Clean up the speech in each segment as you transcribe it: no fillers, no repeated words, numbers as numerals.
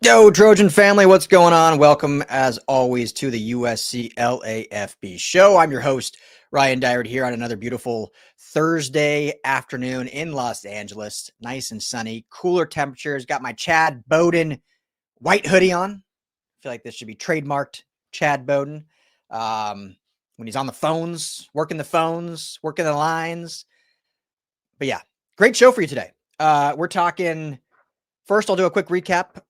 Yo, Trojan family, what's going on? Welcome, as always, to the USC LAFB show. I'm your host, Ryan Dyrud, here on another beautiful Thursday afternoon in Los Angeles. Nice and sunny, cooler temperatures. Got my Chad Bowden white hoodie on. I feel like this should be trademarked Chad Bowden. When he's on the phones, working the lines. But yeah, great show for you today. We're talking. First, I'll do a quick recap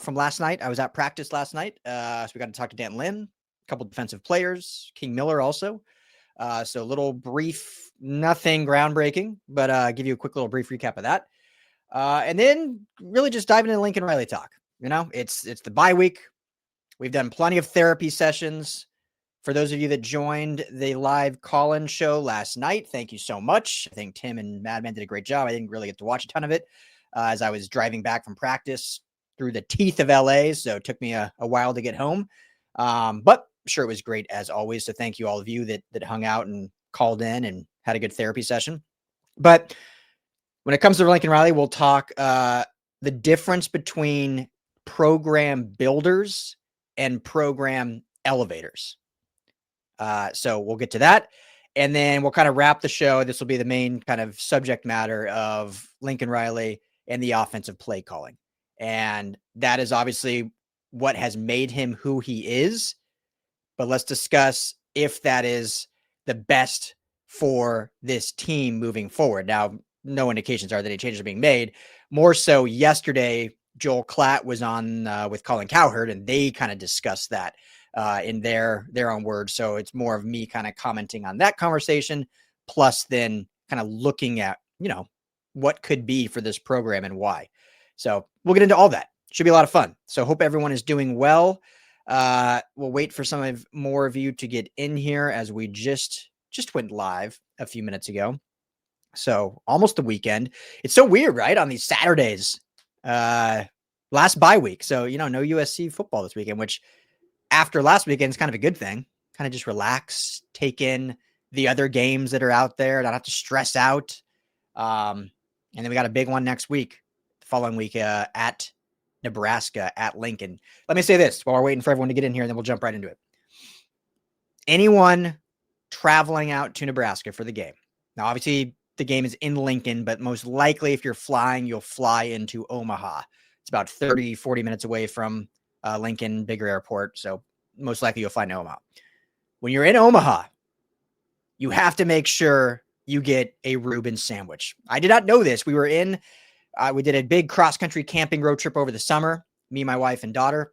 from last night. I was at practice last night, so we got to talk to D'Anton Lynn, a couple defensive players, King Miller also. So a little brief, nothing groundbreaking, but give you a quick little brief recap of that. And then really just diving into Lincoln Riley talk. You know, it's the bye week. We've done plenty of therapy sessions. For those of you that joined the live call-in show last night, thank you so much. I think Tim and Madman did a great job. I didn't really get to watch a ton of it as I was driving back from practice through the teeth of LA. So it took me a while to get home. But I'm sure it was great as always. So thank you all of you that hung out and called in and had a good therapy session. But when it comes to Lincoln Riley, we'll talk the difference between program builders and program elevators. So we'll get to that. And then we'll kind of wrap the show. This will be the main kind of subject matter of Lincoln Riley and the offensive play calling. And that is obviously what has made him who he is. But let's discuss if that is the best for this team moving forward. Now, no indications are that any changes are being made. More so yesterday, Joel Klatt was on with Colin Cowherd, and they kind of discussed that in their own words. So it's more of me kind of commenting on that conversation, plus then kind of looking at, what could be for this program and why. So we'll get into all that. Should be a lot of fun. So hope everyone is doing well. We'll wait for more of you to get in here as we just went live a few minutes ago. So almost the weekend. It's so weird, right? On these Saturdays, last bye week. So, no USC football this weekend, which after last weekend is kind of a good thing. Kind of just relax, take in the other games that are out there, not have to stress out. And then we got a big one next week, the following week at Nebraska, at Lincoln. Let me say this while we're waiting for everyone to get in here, and then we'll jump right into it. Anyone traveling out to Nebraska for the game. Now, obviously, the game is in Lincoln, but most likely if you're flying, you'll fly into Omaha. It's about 30, 40 minutes away from Lincoln, bigger airport. So most likely you'll fly to Omaha. When you're in Omaha, you have to make sure you get a Reuben sandwich. I did not know this. We were we did a big cross-country camping road trip over the summer, me, my wife, and daughter.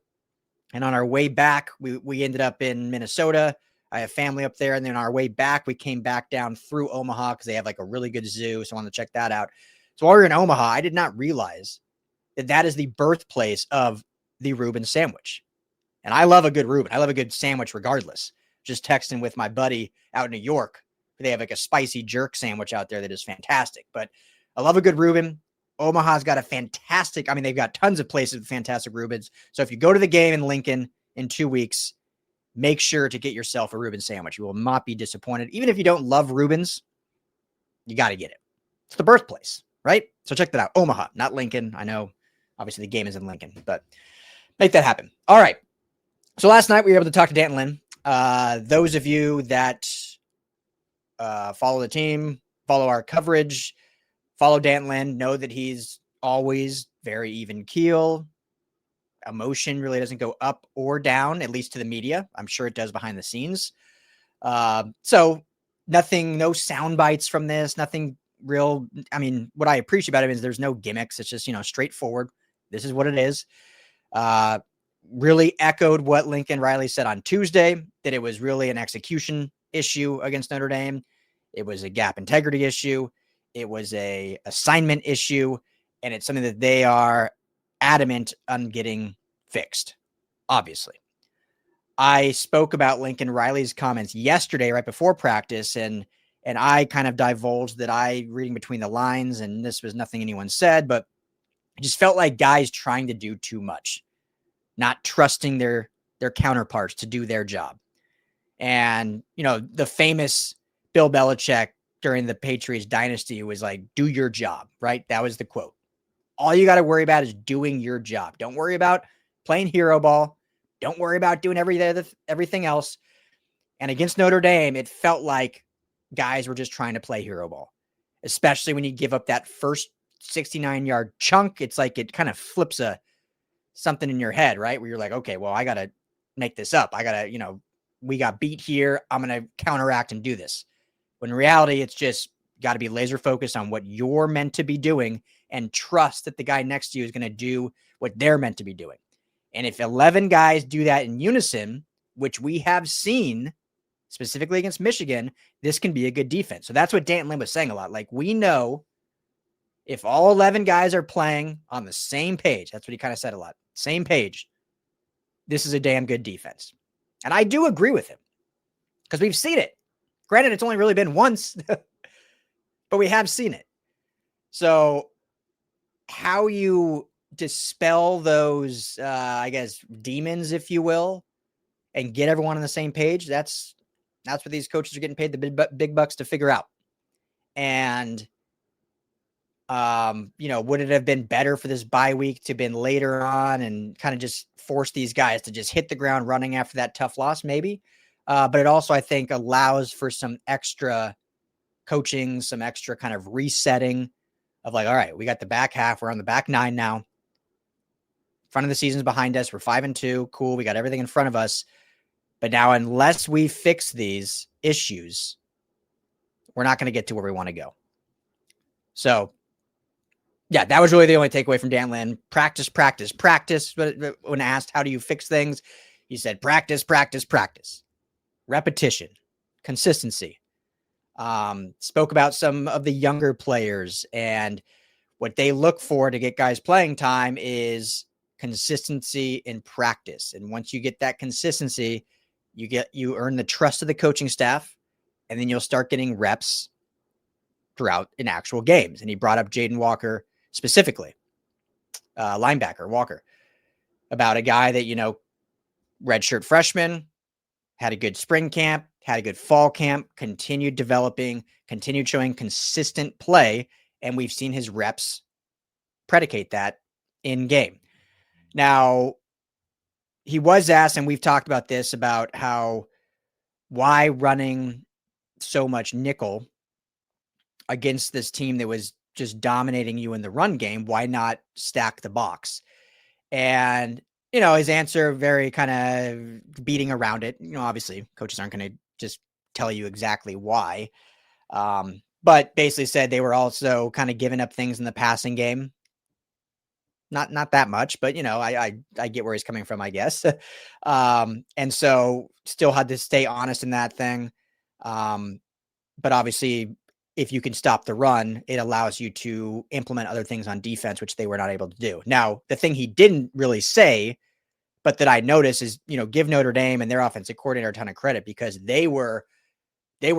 And on our way back, we ended up in Minnesota. I have family up there. And then on our way back, we came back down through Omaha because they have like a really good zoo. So I wanted to check that out. So while we were in Omaha, I did not realize that is the birthplace of the Reuben sandwich. And I love a good Reuben. I love a good sandwich regardless. Just texting with my buddy out in New York. They have like a spicy jerk sandwich out there that is fantastic. But I love a good Reuben. Omaha's got they've got tons of places with fantastic Reubens. So if you go to the game in Lincoln in 2 weeks, make sure to get yourself a Reuben sandwich. You will not be disappointed. Even if you don't love Reubens, you got to get it. It's the birthplace, right? So check that out. Omaha, not Lincoln. I know, obviously, the game is in Lincoln, but make that happen. All right. So last night we were able to talk to D'Anton Lynn. Those of you that follow the team, follow our coverage, follow D'Anton Lynn, know that he's always very even keel. Emotion really doesn't go up or down, at least to the media. I'm sure it does behind the scenes. So nothing, no sound bites from this, nothing real. I mean, what I appreciate about him is there's no gimmicks. It's just, straightforward. This is what it is. Really echoed what Lincoln Riley said on Tuesday, that it was really an execution issue against Notre Dame. It was a gap integrity issue. It was a assignment issue, and it's something that they are adamant on getting fixed, obviously. I spoke about Lincoln Riley's comments yesterday, right before practice, and I kind of divulged that reading between the lines, and this was nothing anyone said, but it just felt like guys trying to do too much, not trusting their counterparts to do their job. And, the famous Bill Belichick during the Patriots dynasty was like, do your job, right? That was the quote. All you got to worry about is doing your job. Don't worry about playing hero ball. Don't worry about doing everything else. And against Notre Dame, it felt like guys were just trying to play hero ball, especially when you give up that first 69-yard chunk. It's like it kind of flips something in your head, right? Where you're like, okay, well, I got to make this up. I got to, we got beat here. I'm going to counteract and do this. When in reality, it's just got to be laser focused on what you're meant to be doing and trust that the guy next to you is going to do what they're meant to be doing. And if 11 guys do that in unison, which we have seen specifically against Michigan, this can be a good defense. So that's what D'Anton Lynn was saying a lot. Like, we know if all 11 guys are playing on the same page, that's what he kind of said a lot, same page, this is a damn good defense. And I do agree with him because we've seen it. Granted, it's only really been once, but we have seen it. So how you dispel those, I guess, demons, if you will, and get everyone on the same page, that's what these coaches are getting paid the big bucks to figure out. And, would it have been better for this bye week to have been later on and kind of just force these guys to just hit the ground running after that tough loss? Maybe. But it also, I think, allows for some extra coaching, some extra kind of resetting of like, all right, we got the back half. We're on the back 9 now. Front of the season's behind us. We're 5-2. Cool. We got everything in front of us. But now, unless we fix these issues, we're not going to get to where we want to go. So, yeah, that was really the only takeaway from D'Anton Lynn. Practice, practice, practice. But when asked, how do you fix things? He said, practice, practice, practice. Repetition, consistency. Spoke about some of the younger players and what they look for to get guys playing time is consistency in practice. And once you get that consistency, you earn the trust of the coaching staff, and then you'll start getting reps throughout in actual games. And he brought up Jaden Walker specifically, linebacker Walker, about a guy that, redshirt freshman, had a good spring camp, had a good fall camp, continued developing, continued showing consistent play, and we've seen his reps predicate that in game. Now, he was asked, and we've talked about this, about why running so much nickel against this team that was just dominating you in the run game, why not stack the box? And, his answer, very kind of beating around it. Obviously, coaches aren't going to just tell you exactly why. But basically said they were also kind of giving up things in the passing game. Not that much, but I get where he's coming from, I guess. And so still had to stay honest in that thing. But obviously, if you can stop the run, it allows you to implement other things on defense, which they were not able to do. Now, the thing he didn't really say, but that I noticed is, give Notre Dame and their offensive coordinator a ton of credit, because they were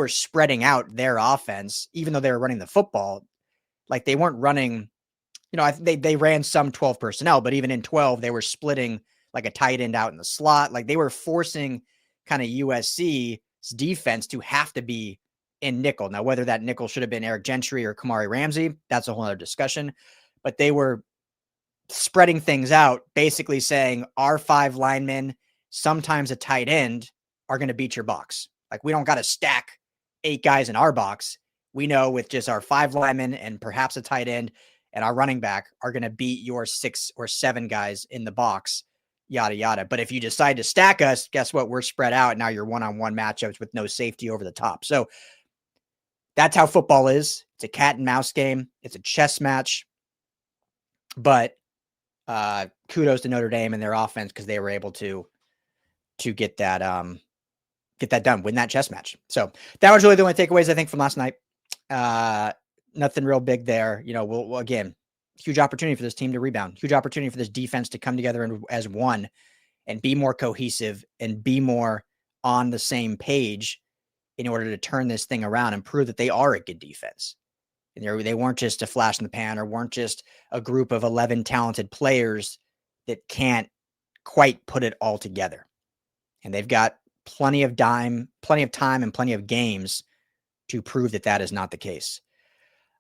spreading out their offense, even though they were running the football. Like, they weren't running, they ran some 12 personnel, but even in 12, they were splitting like a tight end out in the slot. Like, they were forcing kind of USC's defense to have to be in nickel. Now, whether that nickel should have been Eric Gentry or Kamari Ramsey, that's a whole other discussion. But they were spreading things out, basically saying our 5 linemen, sometimes a tight end, are going to beat your box. Like, we don't got to stack 8 guys in our box. We know with just our 5 linemen and perhaps a tight end and our running back are going to beat your 6 or 7 guys in the box, yada, yada. But if you decide to stack us, guess what? We're spread out. Now you're one-on-one matchups with no safety over the top. So that's how football is. It's a cat and mouse game. It's a chess match. But kudos to Notre Dame and their offense, because they were able to get that done, win that chess match. So that was really the only takeaways, I think, from last night. Nothing real big there. We'll again, huge opportunity for this team to rebound, huge opportunity for this defense to come together as one and be more cohesive and be more on the same page in order to turn this thing around and prove that they are a good defense. And they weren't just a flash in the pan, or weren't just a group of 11 talented players that can't quite put it all together. And they've got plenty of time, and plenty of games to prove that is not the case.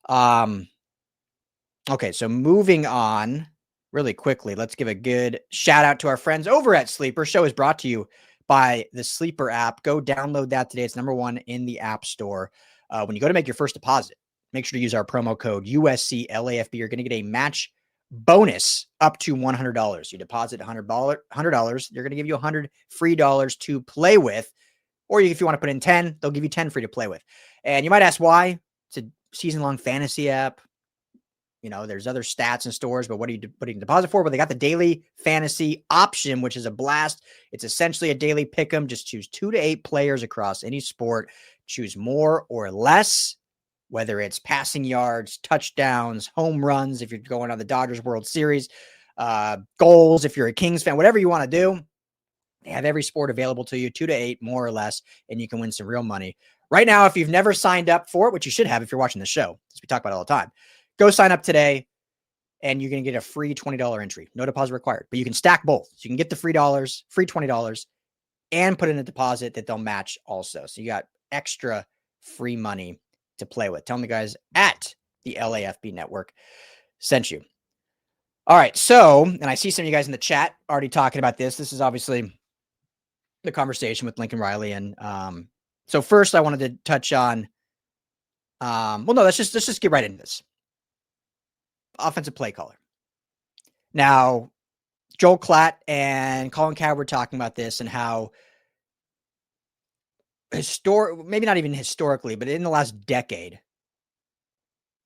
Okay, so moving on, really quickly, let's give a good shout out to our friends over at Sleeper. Show is brought to you by the Sleeper app. Go download that today. It's number one in the App Store. When you go to make your first deposit, make sure to use our promo code USC LAFB. You're going to get a match bonus up to $100. You deposit $100, they're going to give you $100 free to play with. Or if you want to put in 10, they'll give you 10 free to play with. And you might ask why. It's a season-long fantasy app. You know, there's other stats in stores, but what are you putting deposit for? Well, they got the daily fantasy option, which is a blast. It's essentially a daily pick 'em. Just choose 2 to 8 players across any sport. Choose more or less, whether it's passing yards, touchdowns, home runs, if you're going on the Dodgers World Series, goals, if you're a Kings fan, whatever you want to do. They have every sport available to you, 2 to 8, more or less, and you can win some real money. Right now, if you've never signed up for it, which you should have if you're watching the show, as we talk about it all the time, go sign up today, and you're going to get a free $20 entry. No deposit required, but you can stack both. So you can get the free $20, and put in a deposit that they'll match also. So you got extra free money to play with. Tell them the guys at the LAFB Network sent you. All right, so, and I see some of you guys in the chat already talking about this. This is obviously the conversation with Lincoln Riley. And so first I wanted to touch on, let's just get right into this. Offensive play caller. Now, Joel Klatt and Colin Cowherd were talking about this and how maybe not even historically, but in the last decade,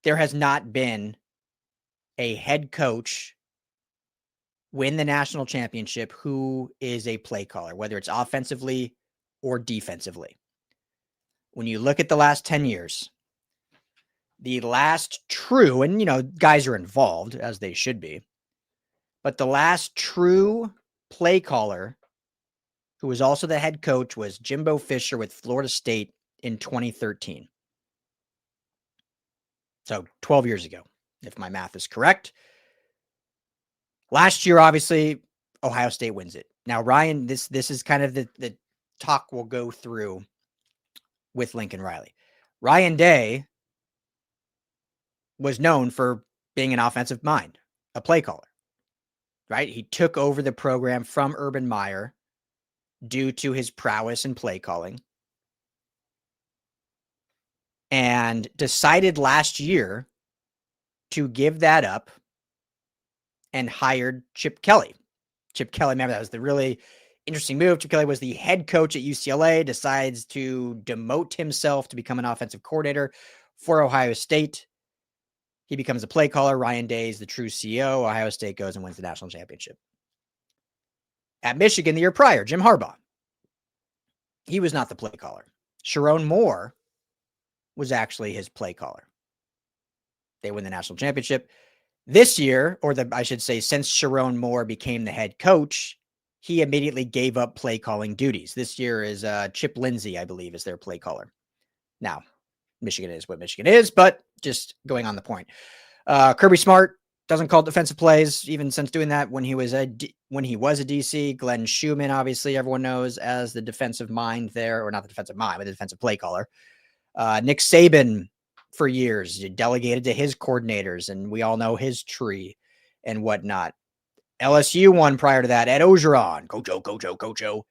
there has not been a head coach win the national championship who is a play caller, whether it's offensively or defensively. When you look at the last 10 years, the last true, and guys are involved as they should be, but the last true play caller who was also the head coach was Jimbo Fisher with Florida State in 2013. So 12 years ago, if my math is correct. Last year, obviously, Ohio State wins it. Now, Ryan, this is kind of the talk we'll go through with Lincoln Riley. Ryan Day was known for being an offensive mind, a play caller, right? He took over the program from Urban Meyer due to his prowess in play calling, and decided last year to give that up and hired Chip Kelly. Chip Kelly, remember, that was the really interesting move. Chip Kelly was the head coach at UCLA, decides to demote himself to become an offensive coordinator for Ohio State. He becomes a play caller. Ryan Day is the true CEO. Ohio State goes and wins the national championship. At Michigan the year prior, Jim Harbaugh. He was not the play caller. Sharon Moore was actually his play caller. They win the national championship. This year, I should say, since Sharon Moore became the head coach, he immediately gave up play calling duties. This year is Chip Lindsey, I believe, is their play caller. Now, Michigan is what Michigan is, but just going on the point. Kirby Smart doesn't call defensive plays, even since doing that when he was a DC. Glenn Schumann, obviously, everyone knows as the defensive mind there, or not the defensive mind, but the defensive play caller. Nick Saban, for years, delegated to his coordinators, and we all know his tree and whatnot. LSU one prior to that, Ed Ogeron, Coach O,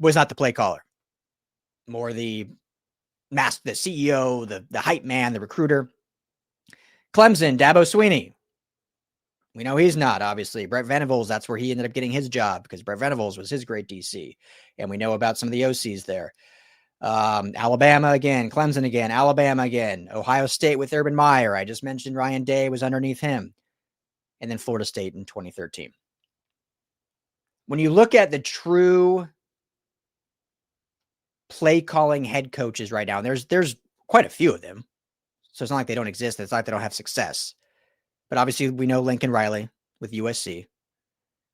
was not the play caller. More the CEO, the hype man, the recruiter. Clemson, Dabo Swinney. We know he's not, obviously. Brett Venables, that's where he ended up getting his job, because Brett Venables was his great DC. And we know about some of the OCs there. Alabama again, Clemson again, Alabama again, Ohio State with Urban Meyer. I just mentioned Ryan Day was underneath him. And then Florida State in 2013. When you look at the true play calling head coaches right now, and there's quite a few of them. So it's not like they don't exist. It's not like they don't have success. But obviously we know Lincoln Riley with USC,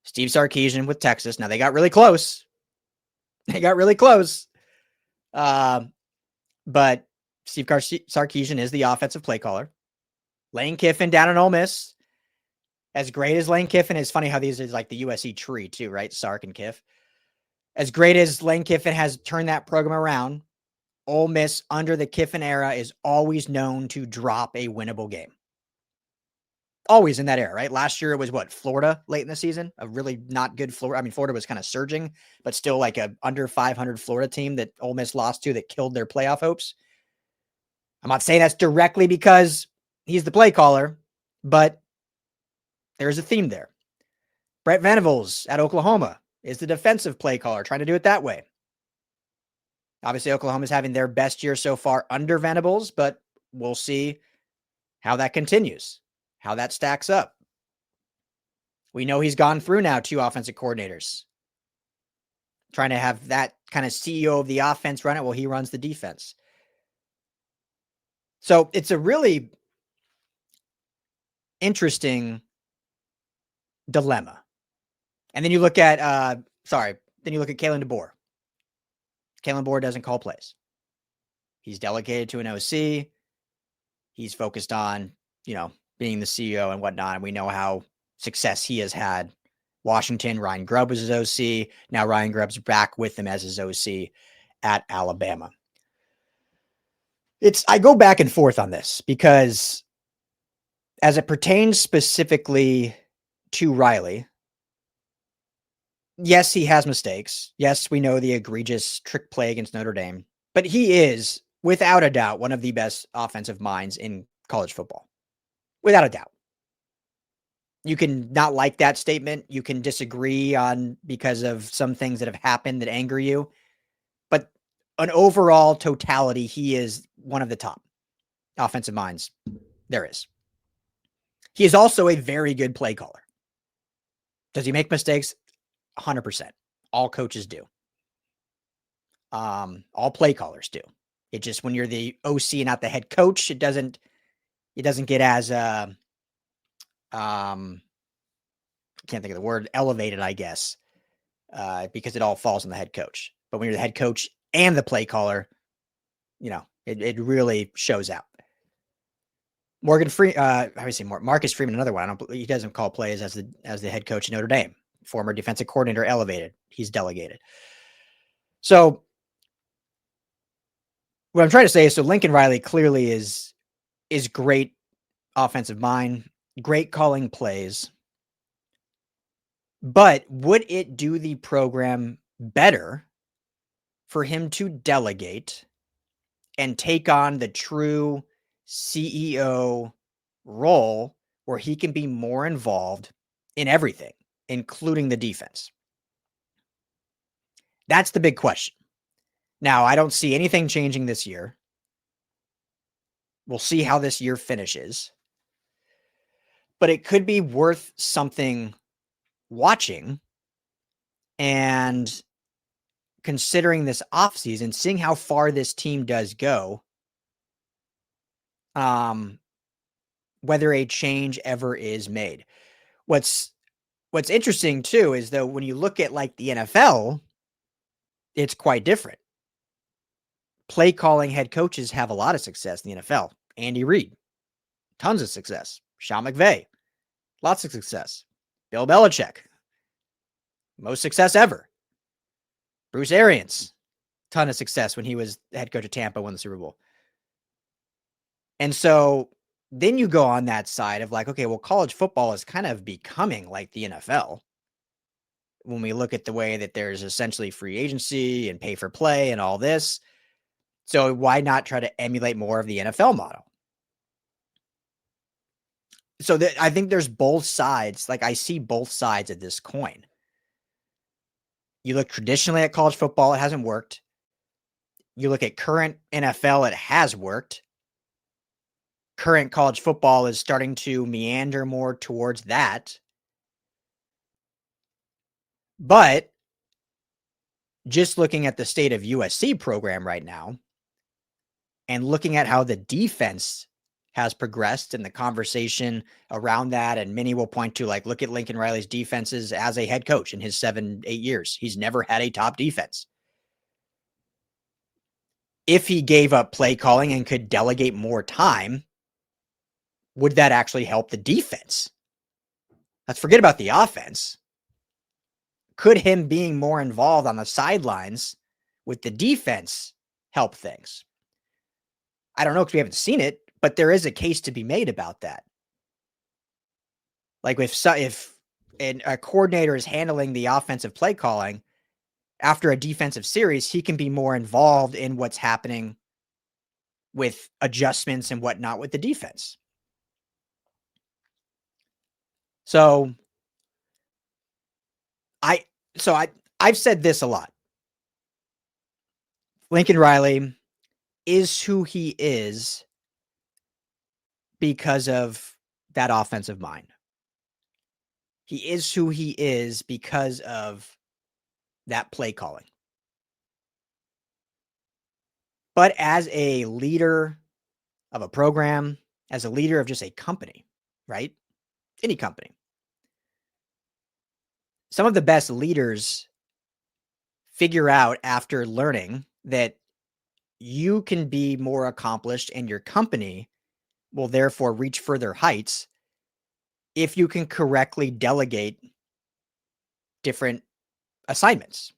Steve Sarkisian with Texas. Now they got really close. But Steve Sarkisian is the offensive play caller. Lane Kiffin down in Ole Miss. As great as Lane Kiffin is, funny how these is like the USC tree too, right? Sark and Kiff. As great as Lane Kiffin has turned that program around, Ole Miss under the Kiffin era is always known to drop a winnable game. always in that era, right? Last year it was what, Florida late in the season, a really not good Florida. I mean, Florida was kind of surging, but still like a under 500 Florida team that Ole Miss lost to that killed their playoff hopes. I'm not saying that's directly because he's the play caller, but there's a theme there. Brett Venables at Oklahoma is the defensive play caller, trying to do it that way. Obviously, Oklahoma's having their best year so far under Venables, but we'll see how that continues, how that stacks up. We know he's gone through now 2 offensive coordinators, trying to have that kind of CEO of the offense run it while he runs the defense. So it's a really interesting dilemma. And then you look at, then you look at Kalen DeBoer. Kalen DeBoer doesn't call plays. He's delegated to an OC. He's focused on, being the CEO and whatnot. And we know how success he has had. Washington, Ryan Grubb was his OC. Now Ryan Grubb's back with him as his OC at Alabama. I go back and forth on this because as it pertains specifically to Riley, yes, he has mistakes. Yes, we know the egregious trick play against Notre Dame, but he is, without a doubt, one of the best offensive minds in college football. Without a doubt. You can not like that statement. You can disagree on because of some things that have happened that anger you. But an overall totality, he is one of the top offensive minds there is. He is also a very good play caller. Does he make mistakes? 100%. All coaches do. All play callers do. It just, when you're the OC and not the head coach, it doesn't get as can't think of the word, elevated, I guess, because it all falls on the head coach. But when you're the head coach and the play caller, it really shows out. Marcus Freeman, another one. He doesn't call plays as the head coach of Notre Dame. Former defensive coordinator, elevated. He's delegated. So what I'm trying to say is, Lincoln Riley clearly is great offensive mind, great calling plays. But would it do the program better for him to delegate and take on the true CEO role where he can be more involved in everything, including the defense? That's the big question. Now, I don't see anything changing this year. We'll see how this year finishes. But it could be worth something watching and considering this offseason, seeing how far this team does go, whether a change ever is made. What's interesting too is, though, when you look at like the NFL, it's quite different. Play calling head coaches have a lot of success in the NFL. Andy Reid, tons of success. Sean McVay, lots of success. Bill Belichick, most success ever. Bruce Arians, ton of success when he was head coach of Tampa, won the Super Bowl. And so then you go on that side of like, okay, well, college football is kind of becoming like the NFL. When we look at the way that there's essentially free agency and pay for play and all this. So why not try to emulate more of the NFL model? So I think there's both sides. Like, I see both sides of this coin. You look traditionally at college football, it hasn't worked. You look at current NFL, it has worked. Current college football is starting to meander more towards that. But just looking at the state of USC program right now and looking at how the defense has progressed and the conversation around that, and many will point to, like, look at Lincoln Riley's defenses as a head coach in his 7-8 years. He's never had a top defense. If he gave up play calling and could delegate more time, would that actually help the defense? Let's forget about the offense. Could him being more involved on the sidelines with the defense help things? I don't know, because we haven't seen it, but there is a case to be made about that. Like if a coordinator is handling the offensive play calling after a defensive series, he can be more involved in what's happening with adjustments and whatnot with the defense. So I've said this a lot. Lincoln Riley is who he is because of that offensive mind. He is who he is because of that play calling. But as a leader of a program, as a leader of just a company, right? Any company. Some of the best leaders figure out after learning that you can be more accomplished and your company will therefore reach further heights if you can correctly delegate different assignments.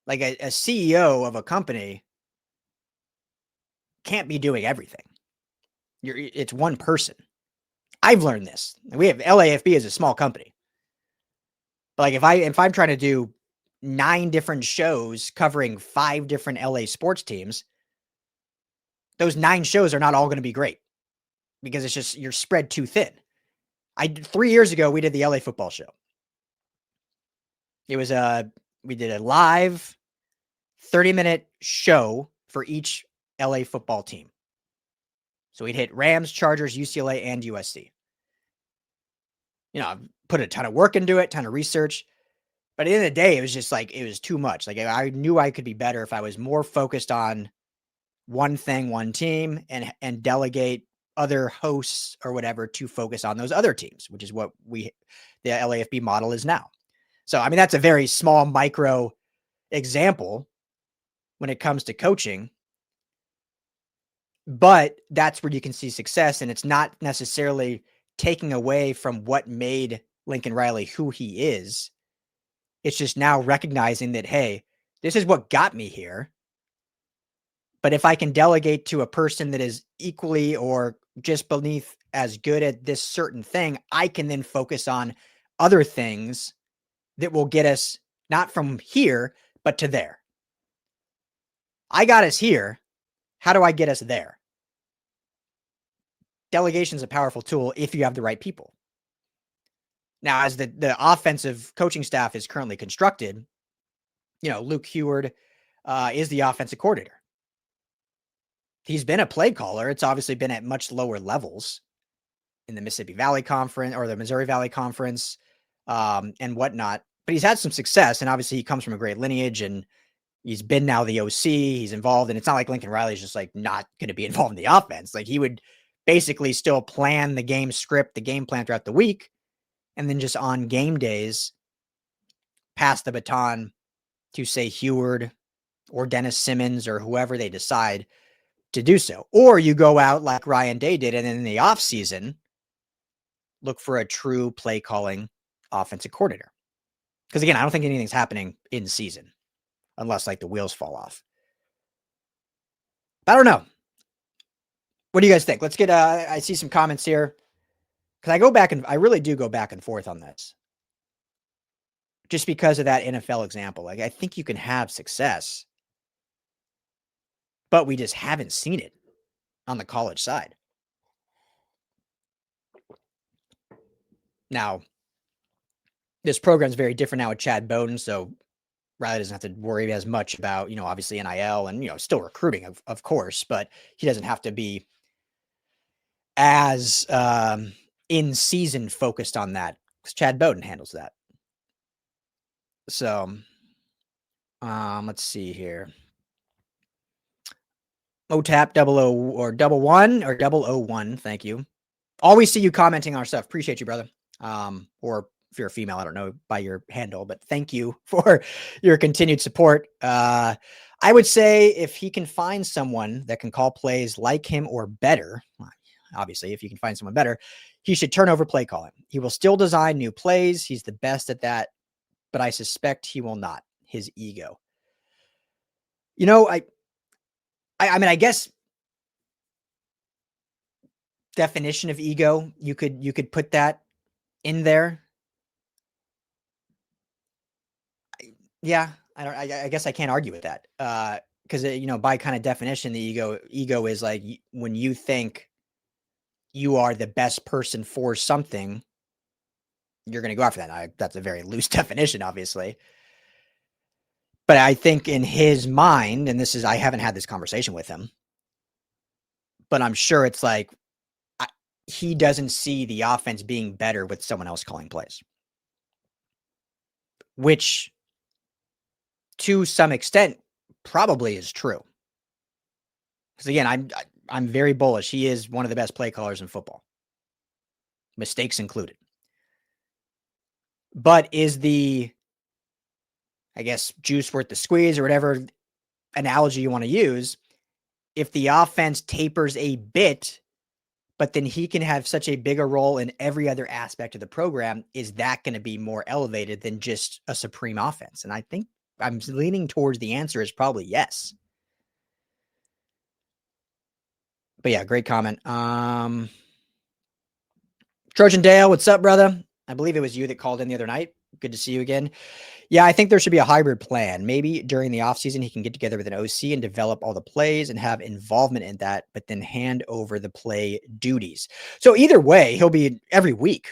Like a CEO of a company can't be doing everything. It's one person. I've learned this. We have LAFB is a small company. But like if I'm trying to do 9 different shows covering 5 different LA sports teams, those 9 shows are not all going to be great because it's just you're spread too thin. 3 years ago we did the LA football show. It was we did a live 30-minute show for each LA football team. So we'd hit Rams, Chargers, UCLA, and USC. You know, I put a ton of work into it, ton of research. But at the end of the day, it was just like, it was too much. Like I knew I could be better if I was more focused on one thing, one team, and delegate other hosts or whatever to focus on those other teams, which is what the LAFB model is now. So, I mean, that's a very small micro example when it comes to coaching, but that's where you can see success. And it's not necessarily taking away from what made Lincoln Riley who he is. It's just now recognizing that, hey, this is what got me here. But if I can delegate to a person that is equally or just beneath as good at this certain thing, I can then focus on other things that will get us not from here, but to there. I got us here. How do I get us there? Delegation is a powerful tool if you have the right people. Now, as the offensive coaching staff is currently constructed, you know, Luke Heward is the offensive coordinator. He's been a play caller. It's obviously been at much lower levels in the Mississippi Valley Conference or the Missouri Valley Conference and whatnot. But he's had some success, and obviously he comes from a great lineage, and he's been now the OC. He's involved, and it's not like Lincoln Riley's just like not going to be involved in the offense. Like he would basically still plan the game script, the game plan throughout the week, and then just on game days, pass the baton to, say, Heward or Dennis Simmons or whoever they decide to do so. Or you go out like Ryan Day did, and then in the offseason, look for a true play calling offensive coordinator. Because again, I don't think anything's happening in season unless like the wheels fall off. But I don't know. What do you guys think? Let's get, I see some comments here. Because I really do go back and forth on this. Just because of that NFL example. Like, I think you can have success, but we just haven't seen it on the college side. Now, this program's very different now with Chad Bowden, so Riley doesn't have to worry as much about, you know, obviously NIL and, you know, still recruiting, of course, but he doesn't have to be as in season focused on that because Chad Bowden handles that. So, let's see here. OTAP 00 or 11 or 001. Thank you. Always see you commenting on our stuff. Appreciate you, brother. Or if you're a female, I don't know by your handle, but thank you for your continued support. I would say if he can find someone that can call plays like him or better, obviously, if you can find someone better, he should turn over play calling. He will still design new plays. He's the best at that, but I suspect he will not. His ego. You know, I mean, I guess definition of ego, you could put that in there. Yeah, I guess I can't argue with that. Because by kind of definition, the ego is like when you think you are the best person for something, you're going to go after that. That's a very loose definition, obviously. But I think in his mind, and I haven't had this conversation with him, but I'm sure it's like he doesn't see the offense being better with someone else calling plays, which to some extent probably is true. Because again, I'm very bullish. He is one of the best play callers in football, mistakes included. But is the, I guess, juice worth the squeeze or whatever analogy you want to use? If the offense tapers a bit, but then he can have such a bigger role in every other aspect of the program, is that going to be more elevated than just a supreme offense? And I think I'm leaning towards the answer is probably yes. But yeah, great comment. Trojan Dale, what's up, brother? I believe it was you that called in the other night. Good to see you again. Yeah, I think there should be a hybrid plan. Maybe during the offseason, he can get together with an OC and develop all the plays and have involvement in that, but then hand over the play duties. So either way, he'll be every week,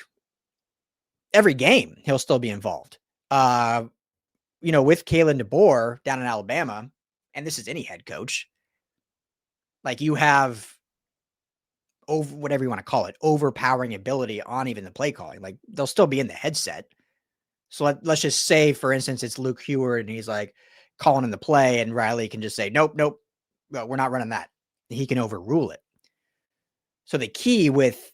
every game, he'll still be involved. With Kalen DeBoer down in Alabama, and this is any head coach, like you have over whatever you want to call it, overpowering ability on even the play calling. Like they'll still be in the headset. So let's just say, for instance, it's Luke Heward and he's like calling in the play and Riley can just say, nope, we're not running that. He can overrule it. So the key with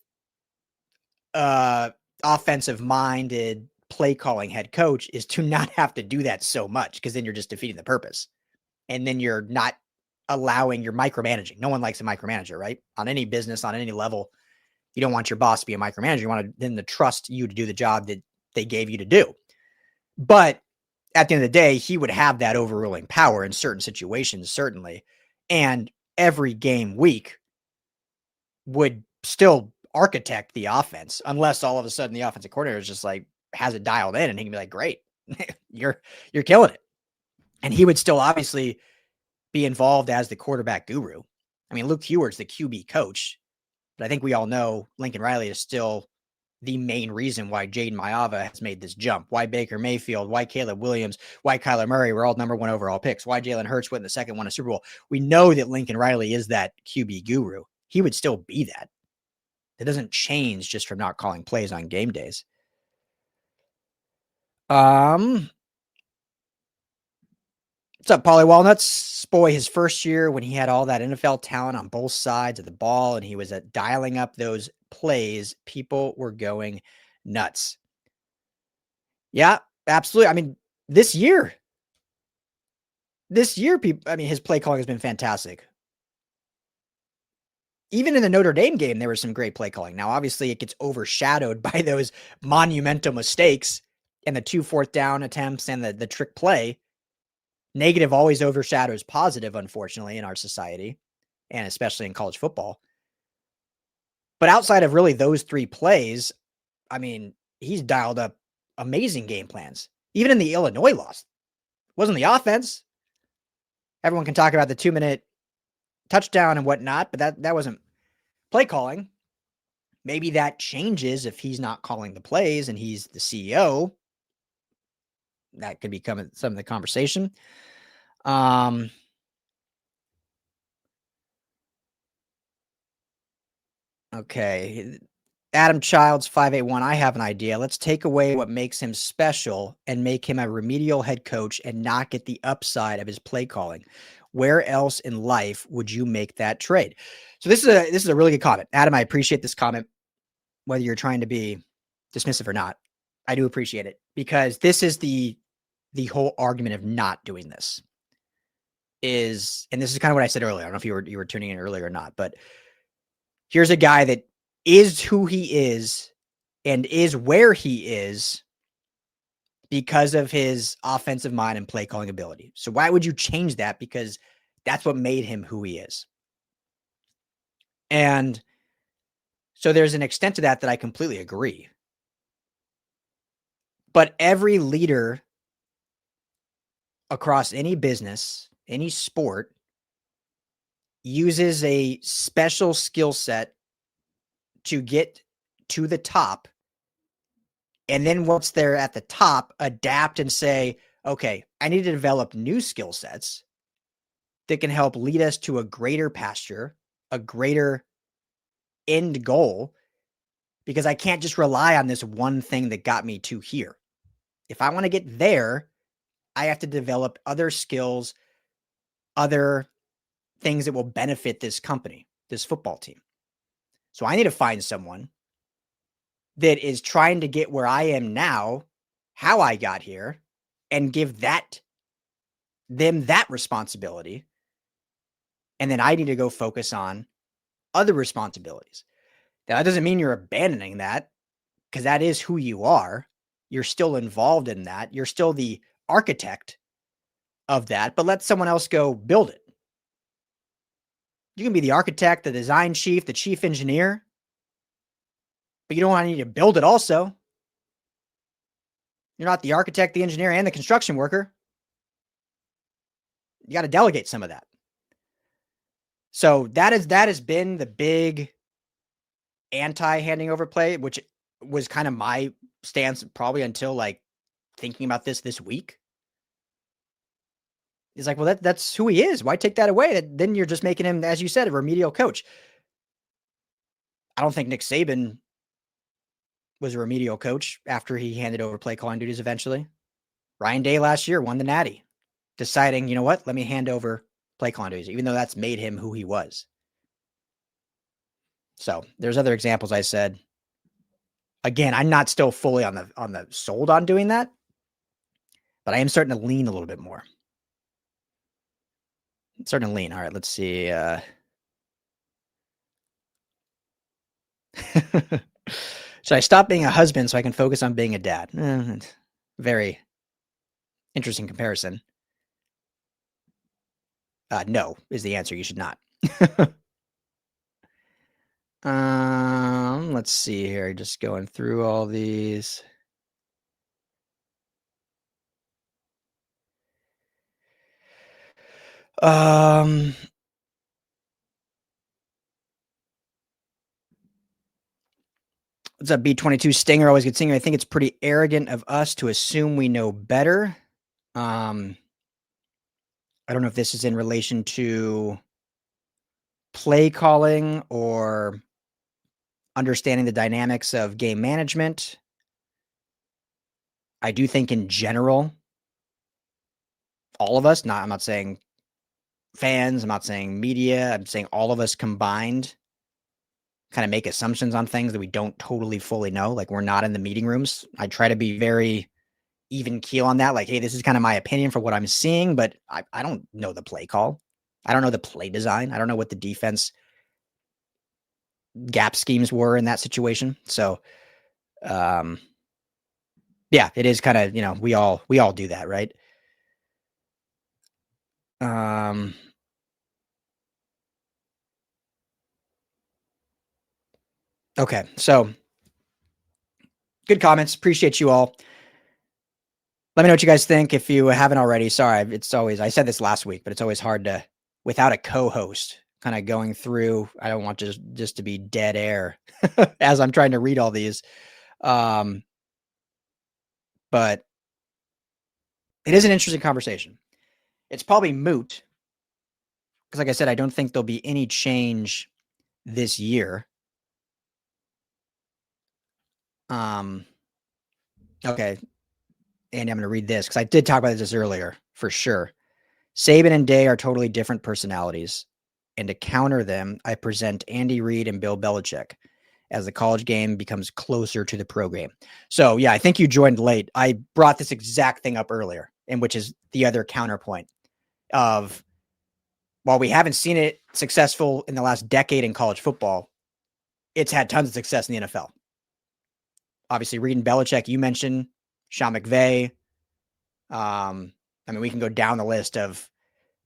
offensive minded play calling head coach is to not have to do that so much, because then you're just defeating the purpose. And then you're not allowing, you're micromanaging. No one likes a micromanager, right? On any business, on any level, you don't want your boss to be a micromanager. You want them to trust you to do the job that they gave you to do. But at the end of the day, he would have that overruling power in certain situations, certainly. And every game week would still architect the offense, unless all of a sudden the offensive coordinator is just like, has it dialed in and he can be like, great, you're killing it. And he would still obviously be involved as the quarterback guru. I mean, Luke Heward's the QB coach, but I think we all know Lincoln Riley is still the main reason why Jaden Maiava has made this jump, why Baker Mayfield, why Caleb Williams, why Kyler Murray were all number one overall picks, why Jalen Hurts went in the second, won a Super Bowl. We know that Lincoln Riley is that QB guru. He would still be that. It doesn't change just from not calling plays on game days. What's up, Paulie Walnuts? Boy, his first year when he had all that NFL talent on both sides of the ball and he was dialing up those plays, people were going nuts. Yeah, absolutely. I mean, this year, people, I mean, his play calling has been fantastic. Even in the Notre Dame game, there was some great play calling. Now, obviously, it gets overshadowed by those monumental mistakes and the 2 4th down attempts and the trick play. Negative always overshadows positive, unfortunately, in our society, and especially in college football. But outside of really those 3 plays, I mean, he's dialed up amazing game plans. Even in the Illinois loss, it wasn't the offense. Everyone can talk about the 2-minute touchdown and whatnot, but that wasn't play calling. Maybe that changes if he's not calling the plays and he's the CEO. That could become some of the conversation. Okay. Adam Childs 581. I have an idea. Let's take away what makes him special and make him a remedial head coach and not get the upside of his play calling. Where else in life would you make that trade? So this is a really good comment. Adam, I appreciate this comment, whether you're trying to be dismissive or not. I do appreciate it, because this is the whole argument of not doing this is, and this is kind of what I said earlier. I don't know if you were tuning in earlier or not, but here's a guy that is who he is and is where he is because of his offensive mind and play calling ability. So why would you change that? Because that's what made him who he is. And So there's an extent to that I completely agree. But every leader across any business, any sport, uses a special skill set to get to the top. And then once they're at the top, adapt and say, okay, I need to develop new skill sets that can help lead us to a greater pasture, a greater end goal, because I can't just rely on this one thing that got me to here. If I want to get there, I have to develop other skills, other things that will benefit this company, this football team. So I need to find someone that is trying to get where I am now, how I got here, and give them that responsibility. And then I need to go focus on other responsibilities. Now, that doesn't mean you're abandoning that, because that is who you are. You're still involved in that. You're still the architect of that, but let someone else go build it. You can be the architect, the design chief, the chief engineer, but you don't want to need to build it also. You're not the architect, the engineer, and the construction worker. You got to delegate some of that. So that has been the big anti-handing over play, which was kind of my stance probably until like thinking about this week. He's like, well, that's who he is. Why take that away? Then you're just making him, as you said, a remedial coach. I don't think Nick Saban was a remedial coach after he handed over play calling duties eventually. Ryan Day last year won the Natty, deciding, you know what, let me hand over play calling duties, even though that's made him who he was. So there's other examples I said. Again, I'm not still fully on the sold on doing that, but I am starting to lean a little bit more. I'm starting to lean. All right, let's see. Should I stop being a husband so I can focus on being a dad? Very interesting comparison. No is the answer. You should not. Let's see here. Just going through all these. What's up, B22 Stinger? Always good singer. I think it's pretty arrogant of us to assume we know better. I don't know if this is in relation to play calling or understanding the dynamics of game management. I do think in general, all of us, I'm not saying fans, I'm not saying media, I'm saying all of us combined kind of make assumptions on things that we don't totally fully know. Like, we're not in the meeting rooms. I try to be very even keel on that. Like, hey, this is kind of my opinion for what I'm seeing, but I don't know the play call. I don't know the play design. I don't know what the defense gap schemes were in that situation. So, yeah, it is kind of, we all do that, right? Okay. So good comments. Appreciate you all. Let me know what you guys think if you haven't already. Sorry, I said this last week, but it's always hard to, without a co-host, kind of going through. I don't want just to be dead air as I'm trying to read all these. But it is an interesting conversation. It's probably moot because, like I said, I don't think there'll be any change this year. Okay. Andy, I'm going to read this because I did talk about this earlier for sure. Saban and Day are totally different personalities. And to counter them, I present Andy Reid and Bill Belichick as the college game becomes closer to the pro game. So, yeah, I think you joined late. I brought this exact thing up earlier, and which is the other counterpoint of, while we haven't seen it successful in the last decade in college football, it's had tons of success in the NFL. Obviously, Reid and Belichick, you mentioned, Sean McVay. We can go down the list of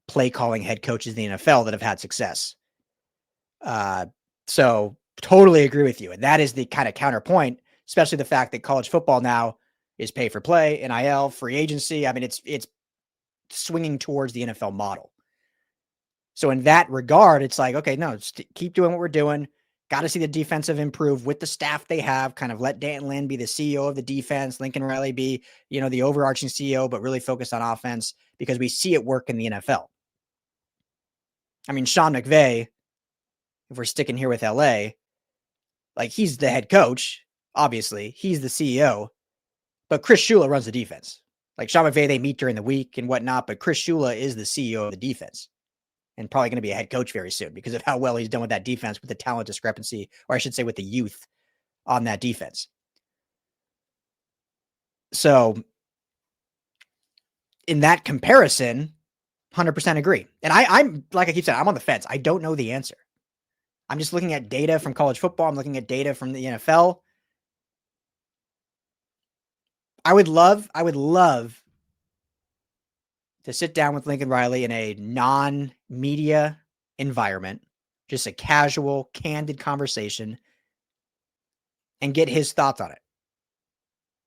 play calling head coaches in the NFL that have had success. So Totally agree with you. And that is the kind of counterpoint, especially the fact that college football now is pay for play, NIL, free agency. I mean, it's swinging towards the NFL model. So in that regard, it's like, okay, no, keep doing what we're doing. Got to see the defensive improve with the staff they have. Kind of let D'Anton Lynn be the CEO of the defense, Lincoln Riley be, the overarching CEO, but really focus on offense because we see it work in the NFL. I mean, Sean McVay, if we're sticking here with LA, like he's the head coach, obviously. He's the CEO, but Chris Shula runs the defense. Like Sean McVay, they meet during the week and whatnot, but Chris Shula is the CEO of the defense and probably going to be a head coach very soon because of how well he's done with that defense, with the talent discrepancy, or I should say with the youth on that defense. So in that comparison, 100% agree. And I'm, like I keep saying, I'm on the fence. I don't know the answer. I'm just looking at data from college football. I'm looking at data from the NFL. I would love to sit down with Lincoln Riley in a non-media environment, just a casual, candid conversation, and get his thoughts on it.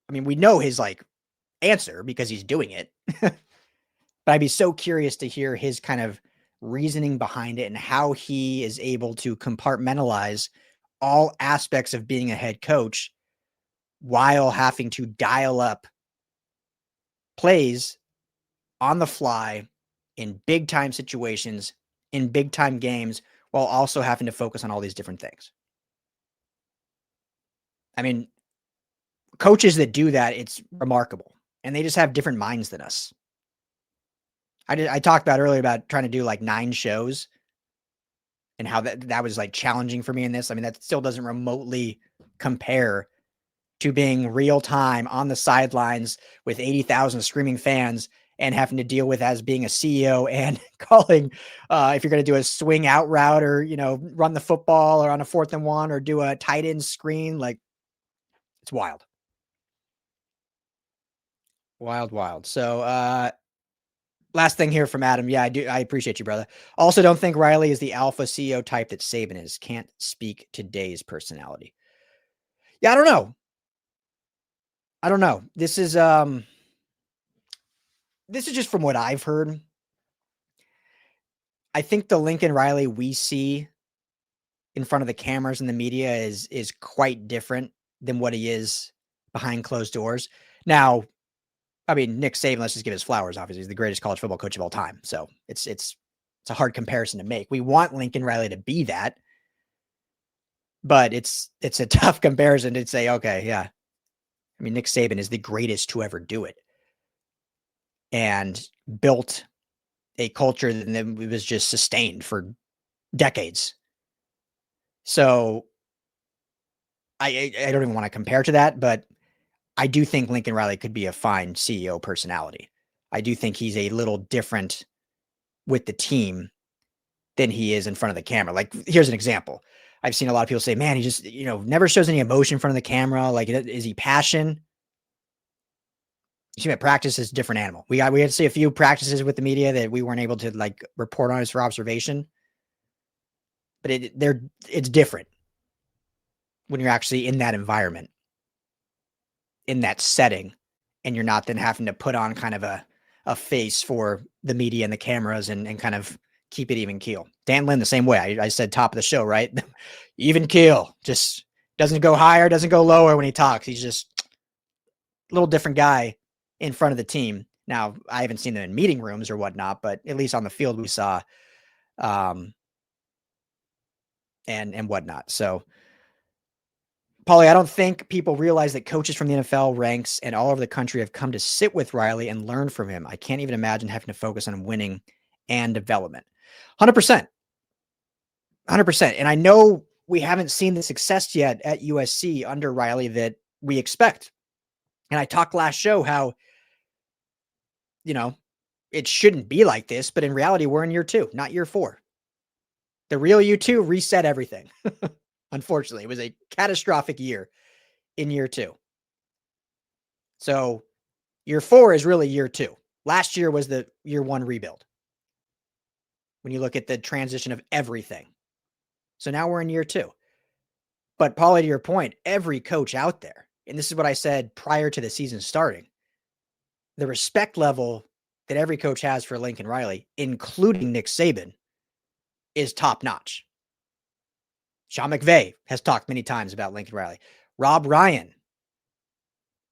I mean, we know his answer because he's doing it, but I'd be so curious to hear his kind of reasoning behind it and how he is able to compartmentalize all aspects of being a head coach while having to dial up plays on the fly in big time situations, in big time games, while also having to focus on all these different things. I mean, coaches that do that, it's remarkable. And they just have different minds than us. I talked about earlier about trying to do 9 shows and how that was challenging for me in this. I mean, that still doesn't remotely compare to being real time on the sidelines with 80,000 screaming fans and having to deal with as being a CEO and calling if you're going to do a swing out route or, run the football or on a 4th and 1 or do a tight end screen. It's wild. Wild. So, last thing here from Adam. Yeah, I appreciate you, brother. Also, don't think Riley is the alpha CEO type that Saban is. Can't speak today's personality. Yeah, I don't know. This is just from what I've heard. I think the Lincoln Riley we see in front of the cameras and the media is quite different than what he is behind closed doors. Now, I mean, Nick Saban, let's just give his flowers. Obviously, he's the greatest college football coach of all time. So it's a hard comparison to make. We want Lincoln Riley to be that, but it's a tough comparison to say, okay, yeah. I mean, Nick Saban is the greatest to ever do it and built a culture that was just sustained for decades. So I don't even want to compare to that, but I do think Lincoln Riley could be a fine CEO personality. I do think he's a little different with the team than he is in front of the camera. Here's an example. I've seen a lot of people say, man, he just, never shows any emotion in front of the camera. Is he passion? You see, at practice is a different animal. We had to see a few practices with the media that we weren't able to report on as for observation. But it's different when you're actually in that environment, in that setting, and you're not then having to put on kind of a face for the media and the cameras and kind of keep it even keel. Dan Lynn, the same way. I said top of the show, right? Even keel. Just doesn't go higher, doesn't go lower when he talks. He's just a little different guy in front of the team. Now, I haven't seen them in meeting rooms or whatnot, but at least on the field we saw and whatnot. So, Paulie, I don't think people realize that coaches from the NFL ranks and all over the country have come to sit with Riley and learn from him. I can't even imagine having to focus on winning and development. 100%. 100%. And I know we haven't seen the success yet at USC under Riley that we expect. And I talked last show how, it shouldn't be like this, but in reality, we're in year 2, not year 4. The real U2 reset everything. Unfortunately, it was a catastrophic year in year 2. So year 4 is really year 2. Last year was the year 1 rebuild. When you look at the transition of everything. So now we're in year 2. But Paulie, to your point, every coach out there, and this is what I said prior to the season starting, the respect level that every coach has for Lincoln Riley, including Nick Saban, is top notch. Sean McVay has talked many times about Lincoln Riley. Rob Ryan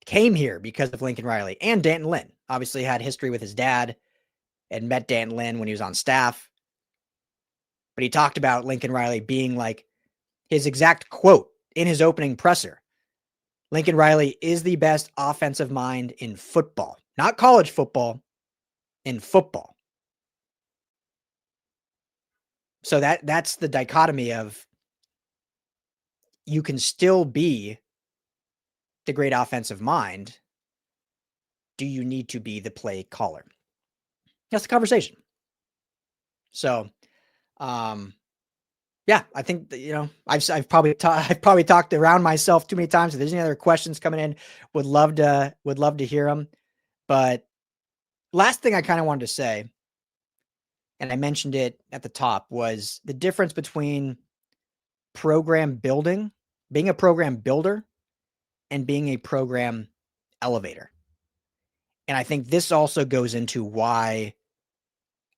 came here because of Lincoln Riley, and D'Anton Lynn obviously had history with his dad and met D'Anton Lynn when he was on staff. But he talked about Lincoln Riley being like his exact quote in his opening presser. Lincoln Riley is the best offensive mind in football, not college football, in football. So that's the dichotomy of you can still be the great offensive mind. Do you need to be the play caller? That's the conversation. So, yeah, I think that, I've probably talked around myself too many times. If there's any other questions coming in, would love to hear them. But last thing I kind of wanted to say, and I mentioned it at the top, was the difference between program building, being a program builder, and being a program elevator. And I think this also goes into why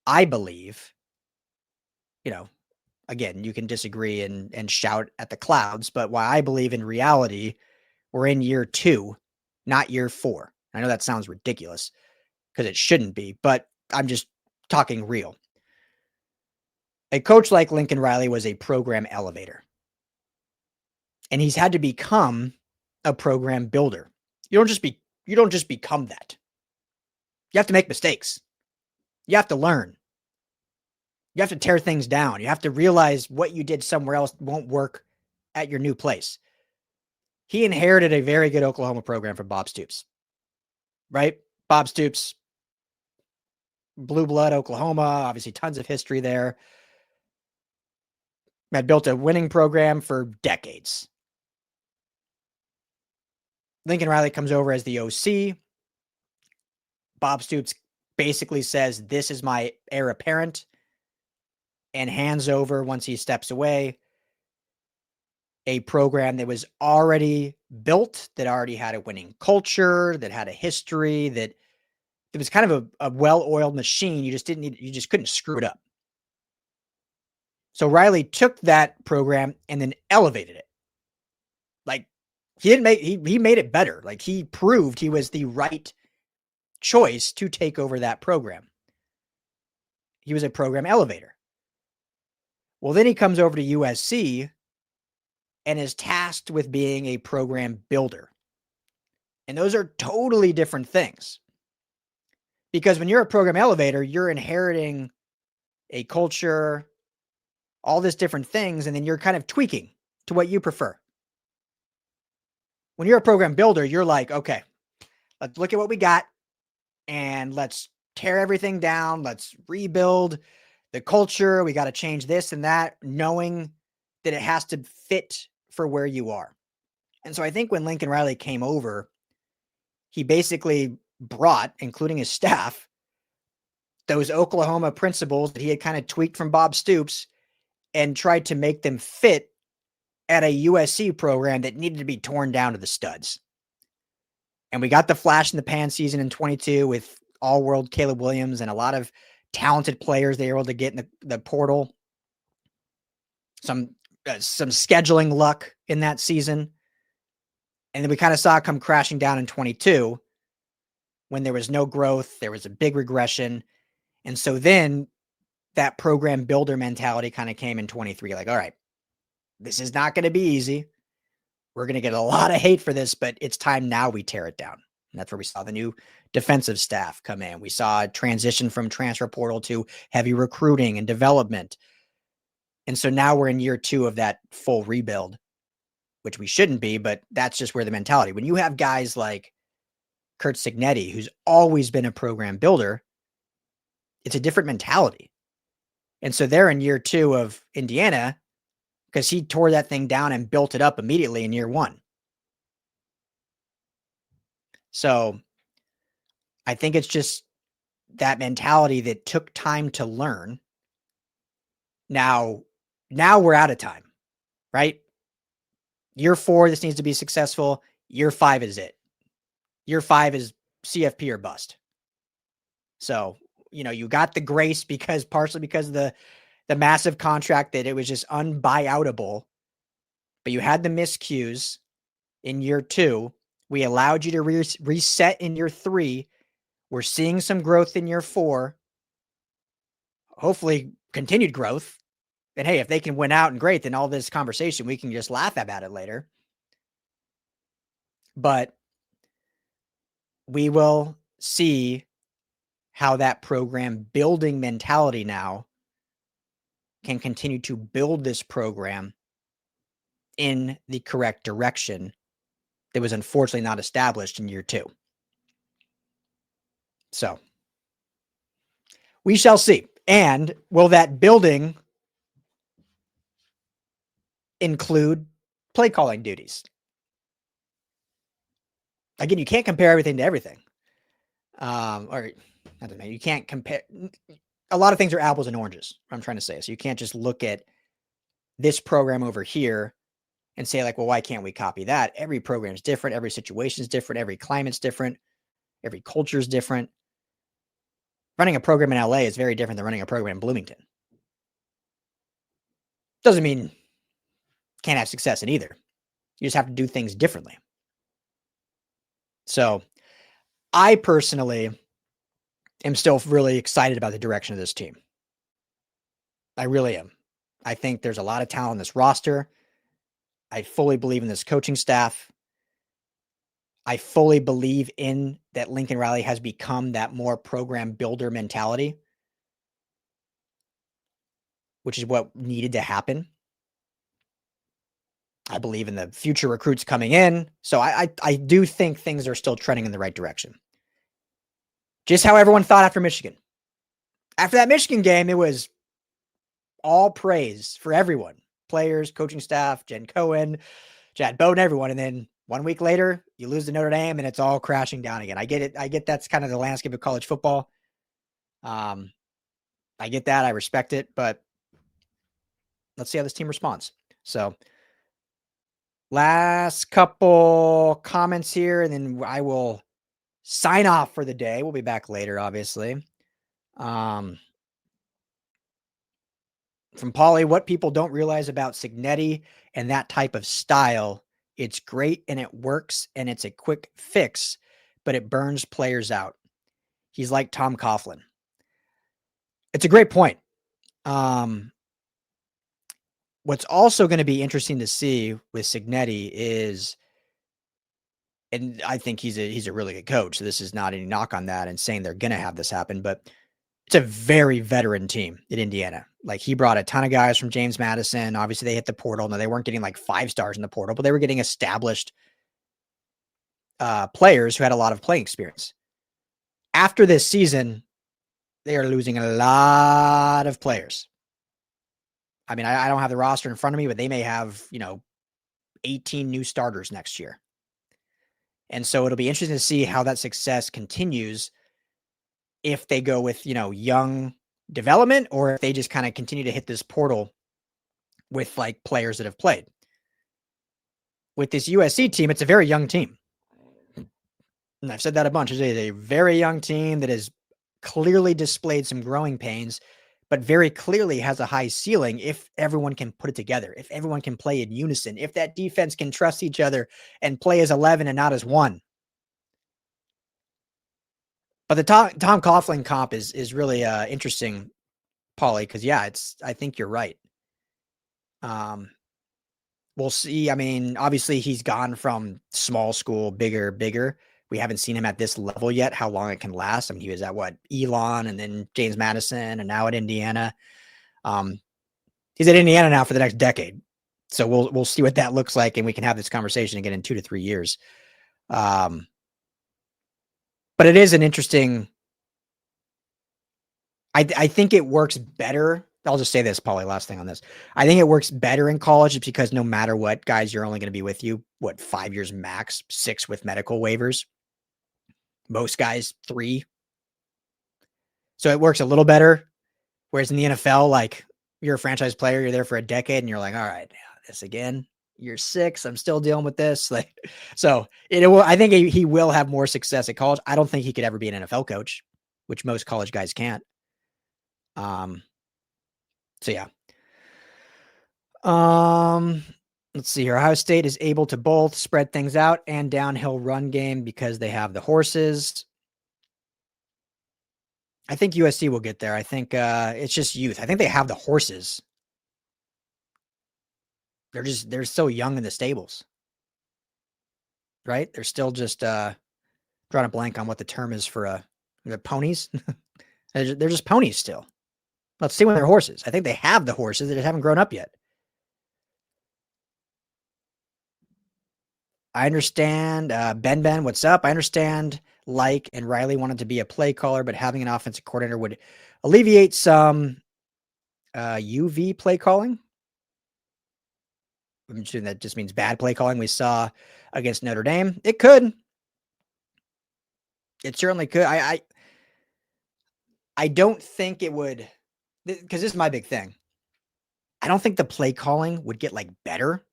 I believe, again, you can disagree and shout at the clouds, but why I believe in reality, we're in year 2, not year 4. I know that sounds ridiculous because it shouldn't be, but I'm just talking real. A coach like Lincoln Riley was a program elevator, and he's had to become a program builder. You don't just become that. You have to make mistakes. You have to learn. You have to tear things down. You have to realize what you did somewhere else won't work at your new place. He inherited a very good Oklahoma program from Bob Stoops, right? Bob Stoops, blue blood Oklahoma, obviously tons of history there. Had built a winning program for decades. Lincoln Riley comes over as the OC. Bob Stoops basically says, this is my heir apparent, and hands over, once he steps away, a program that was already built, that already had a winning culture, that had a history, that it was kind of a well-oiled machine. You just couldn't screw it up. So Riley took that program and then elevated it. Like, he made it better. Like, he proved he was the right choice to take over that program. He was a program elevator. Well, then he comes over to USC and is tasked with being a program builder. And those are totally different things. Because when you're a program elevator, you're inheriting a culture, all this different things, and then you're kind of tweaking to what you prefer. When you're a program builder, you're like, okay, let's look at what we got and let's tear everything down. Let's rebuild the culture. We got to change this and that, knowing that it has to fit for where you are. And so I think when Lincoln Riley came over, he basically brought, including his staff, those Oklahoma principles that he had kind of tweaked from Bob Stoops and tried to make them fit at a USC program that needed to be torn down to the studs. And we got the flash in the pan season in 22 with all-world Caleb Williams and a lot of talented players they were able to get in the portal. Some scheduling luck in that season. And then we kind of saw it come crashing down in 22 when there was no growth. There was a big regression. And so then that program builder mentality kind of came in 23. Like, all right, this is not going to be easy. We're going to get a lot of hate for this, but it's time now we tear it down. And that's where we saw the new defensive staff come in. We saw a transition from transfer portal to heavy recruiting and development. And so now we're in year 2 of that full rebuild, which we shouldn't be, but that's just where the mentality. When you have guys like Kurt Signetti, who's always been a program builder, it's a different mentality. And so they're in year 2 of Indiana because he tore that thing down and built it up immediately in year 1. So I think it's just that mentality that took time to learn. Now we're out of time, right? Year 4, this needs to be successful. Year 5 is it. Year 5 is CFP or bust. So, you got the grace partially because of the massive contract that it was just unbuyoutable, but you had the miscues in year 2. We allowed you to reset in year 3. We're seeing some growth in year 4. Hopefully continued growth. And hey, if they can win out and great, then all this conversation, we can just laugh about it later. But we will see how that program building mentality now can continue to build this program in the correct direction that was unfortunately not established in year 2. So we shall see. And will that building include play calling duties? Again, you can't compare everything to everything. Or I don't know, you can't compare. A lot of things are apples and oranges, what I'm trying to say. So you can't just look at this program over here and say like, well, why can't we copy that? Every program is different. Every situation is different. Every climate's different. Every culture is different. Running a program in LA is very different than running a program in Bloomington. Doesn't mean can't have success in either. You just have to do things differently. So I personally am still really excited about the direction of this team. I really am. I think there's a lot of talent in this roster. I fully believe in this coaching staff. I fully believe in that Lincoln Riley has become that more program builder mentality, which is what needed to happen. I believe in the future recruits coming in. So I do think things are still trending in the right direction. Just how everyone thought after Michigan. After that Michigan game, it was all praise for everyone. Players, coaching staff, Jen Cohen, Chad Bowden, everyone. And then 1 week later, you lose to Notre Dame and it's all crashing down again. I get it. I get that's kind of the landscape of college football. I get that. I respect it. But let's see how this team responds. So last couple comments here, and then I will sign off for the day. We'll be back later, obviously. From Paulie, what people don't realize about Cignetti and that type of style, it's great and it works and it's a quick fix, but it burns players out. He's like Tom Coughlin. It's a great point. What's also going to be interesting to see with Cignetti is, and I think he's a really good coach, so this is not any knock on that and saying they're going to have this happen, but it's a very veteran team at Indiana. Like he brought a ton of guys from James Madison. Obviously they hit the portal. No, they weren't getting like 5 stars in the portal, but they were getting established players who had a lot of playing experience. After this season, they are losing a lot of players. I mean, I don't have the roster in front of me, but they may have, 18 new starters next year. And so it'll be interesting to see how that success continues if they go with, young development or if they just kind of continue to hit this portal with like players that have played. With this USC team, it's a very young team. And I've said that a bunch. It's a very young team that has clearly displayed some growing pains, but very clearly has a high ceiling if everyone can put it together, if everyone can play in unison, if that defense can trust each other and play as 11 and not as 1. But the Tom Coughlin comp is really interesting, Paulie, because I think you're right. We'll see. I mean, obviously he's gone from small school, bigger. We haven't seen him at this level yet, how long it can last. I mean, he was at Elon and then James Madison and now at Indiana. He's at Indiana now for the next decade. So we'll see what that looks like. And we can have this conversation again in 2 to 3 years. But it is an interesting, I think it works better. I'll just say this, Paulie, last thing on this. I think it works better in college just because no matter what, guys, you're only going to be with you, 5 years max, 6 with medical waivers. Most guys, 3. So it works a little better. Whereas in the NFL, like you're a franchise player, you're there for a decade and you're like, all right, this again. Year 6, I'm still dealing with this. Like, so I think he will have more success at college. I don't think he could ever be an NFL coach, which most college guys can't. So yeah. Let's see here. Ohio State is able to both spread things out and downhill run game because they have the horses. I think USC will get there. I think it's just youth. I think they have the horses. They're so young in the stables. Right? They're still just drawing a blank on what the term is for the ponies. They're just ponies still. Let's see when they're horses. I think they have the horses. They just haven't grown up yet. I understand. Ben, what's up? I understand Like and Riley wanted to be a play caller, but having an offensive coordinator would alleviate some UV play calling. I'm assuming that just means bad play calling we saw against Notre Dame. It could. It certainly could. I don't think it would, because this is my big thing. I don't think the play calling would get like better.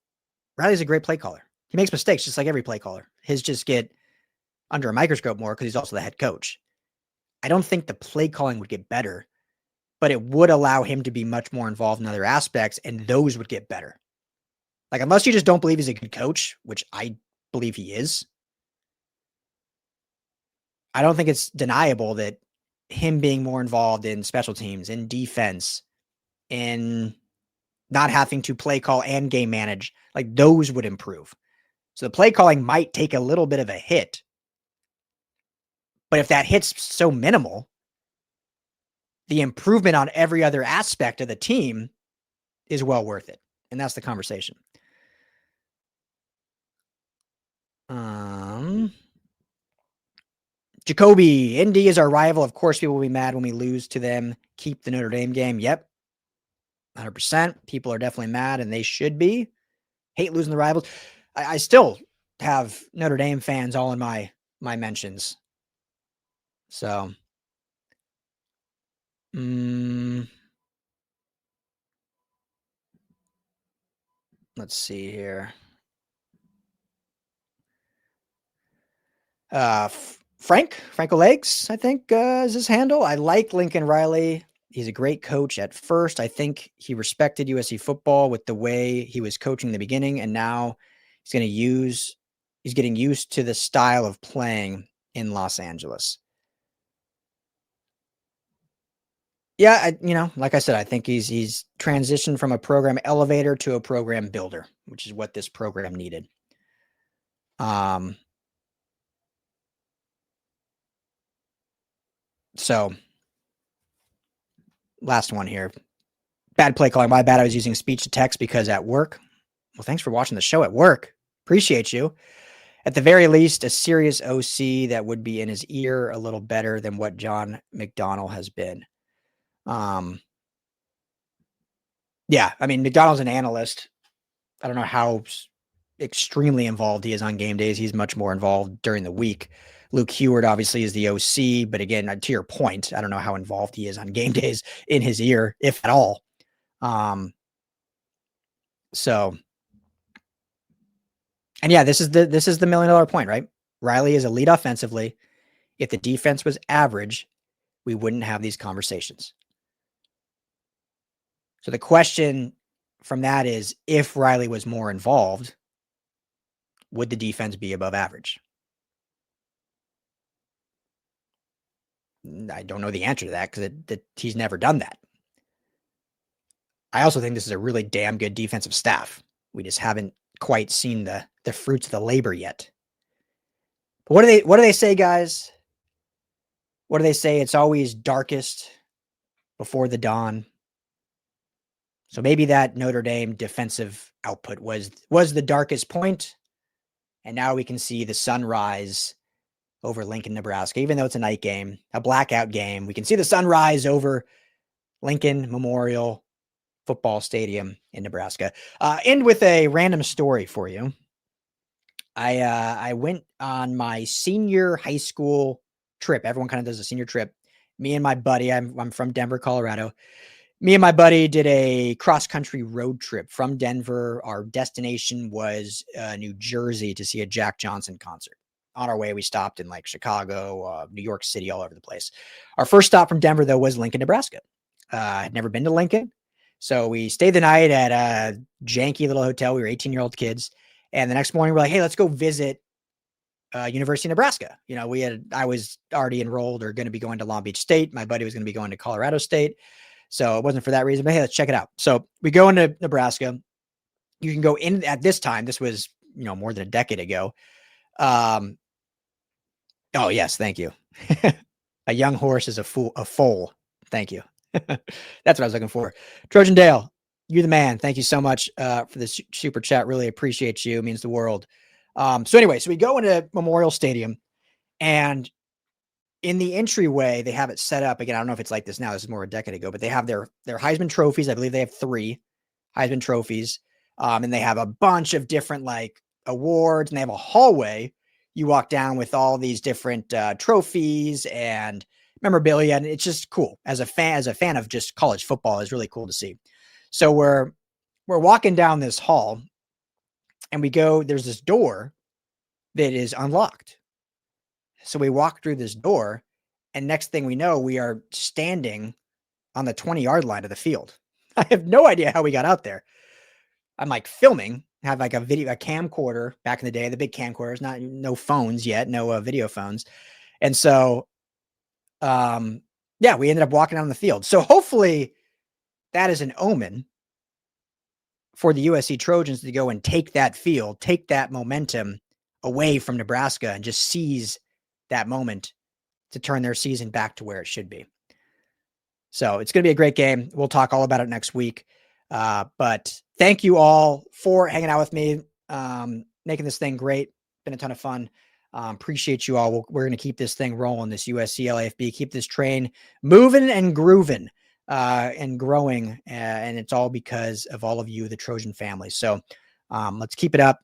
Riley's a great play caller. He makes mistakes just like every play caller. His just get under a microscope more because he's also the head coach. I don't think the play calling would get better, but it would allow him to be much more involved in other aspects, and those would get better. Like, unless you just don't believe he's a good coach, which I believe he is, I don't think it's deniable that him being more involved in special teams, in defense, in not having to play call and game manage, like those would improve. So the play calling might take a little bit of a hit, but if that hit's so minimal, the improvement on every other aspect of the team is well worth it. And that's the conversation. Jacoby, Indy is our rival. Of course, people will be mad when we lose to them. Keep the Notre Dame game. Yep. 100%. People are definitely mad, and they should be. Hate losing the rivals. I still have Notre Dame fans all in my mentions. So, let's see here. Franco Legs, I think, is his handle. I like Lincoln Riley. He's a great coach at first. I think he respected USC football with the way he was coaching in the beginning, and now he's getting used to the style of playing in Los Angeles. Yeah, like I said, I think he's transitioned from a program elevator to a program builder, which is what this program needed. So last one here. Bad play calling. My bad. I was using speech to text because at work. Well, thanks for watching the show at work. Appreciate you. At the very least, a serious OC that would be in his ear a little better than what John McDonnell has been. Yeah, I mean, McDonnell's an analyst. I don't know how extremely involved he is on game days. He's much more involved during the week. Luke Heward obviously is the OC, but again, to your point, I don't know how involved he is on game days in his ear, if at all. So, and yeah, this is the $1 million point, right? Riley is elite offensively. If the defense was average, we wouldn't have these conversations. So the question from that is, if Riley was more involved, would the defense be above average? I don't know the answer to that because he's never done that. I also think this is a really damn good defensive staff. We just haven't quite seen the fruits of the labor yet. But what do they say, guys? What do they say? It's always darkest before the dawn. So maybe that Notre Dame defensive output was the darkest point, and now we can see the sunrise over Lincoln, Nebraska. Even though it's a night game, a blackout game, we can see the sunrise over Lincoln Memorial Football Stadium in Nebraska. End with a random story for you. I went on my senior high school trip. Everyone kind of does a senior trip. Me and my buddy, I'm from Denver, Colorado. Me and my buddy did a cross-country road trip from Denver. Our destination was New Jersey to see a Jack Johnson concert. On our way, we stopped in like Chicago, New York City, all over the place. Our first stop from Denver, though, was Lincoln, Nebraska. I'd never been to Lincoln. So we stayed the night at a janky little hotel. We were 18-year-old kids. And the next morning, we're like, hey, let's go visit University of Nebraska. I was already enrolled or going to be going to Long Beach State. My buddy was going to be going to Colorado State. So it wasn't for that reason, but hey, let's check it out. So we go into Nebraska. You can go in at this time. This was, more than a decade ago. Oh yes. Thank you. A young horse is a foal. Thank you. That's what I was looking for. Trojan Dale, you're the man. Thank you so much for this super chat. Really appreciate you. It means the world. So anyway, so we go into Memorial Stadium, and in the entryway, they have it set up. Again, I don't know if it's like this now. This is more a decade ago, but they have their Heisman trophies. I believe they have 3 Heisman trophies. And they have a bunch of different like awards, and they have a hallway. You walk down with all these different trophies and memorabilia, and it's just cool. As a fan of just college football, is really cool to see. So we're walking down this hall, and there's this door that is unlocked. So we walk through this door, and next thing we know, we are standing on the 20-yard line of the field. I have no idea how we got out there. I'm like filming, have like a camcorder back in the day, the big camcorders, no phones yet, no video phones. And so, we ended up walking down the field. So hopefully that is an omen for the USC Trojans to go and take that field, take that momentum away from Nebraska, and just seize that moment to turn their season back to where it should be. So it's going to be a great game. We'll talk all about it next week. But thank you all for hanging out with me, making this thing great. Been a ton of fun. Appreciate you all. We're going to keep this thing rolling, this USC LAFB, keep this train moving and grooving and growing. And it's all because of all of you, the Trojan family. So let's keep it up.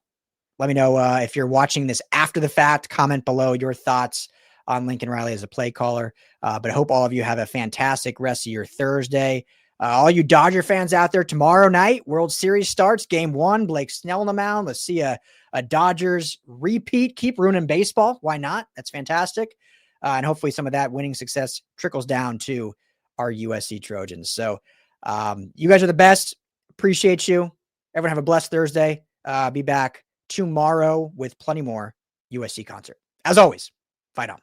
Let me know if you're watching this after the fact. Comment below your thoughts on Lincoln Riley as a play caller. But I hope all of you have a fantastic rest of your Thursday. All you Dodger fans out there, tomorrow night, World Series starts. Game 1, Blake Snell on the mound. Let's see a Dodgers repeat. Keep ruining baseball. Why not? That's fantastic. And hopefully some of that winning success trickles down to our USC Trojans. So you guys are the best. Appreciate you. Everyone have a blessed Thursday. Be back tomorrow with plenty more USC concert. As always, fight on.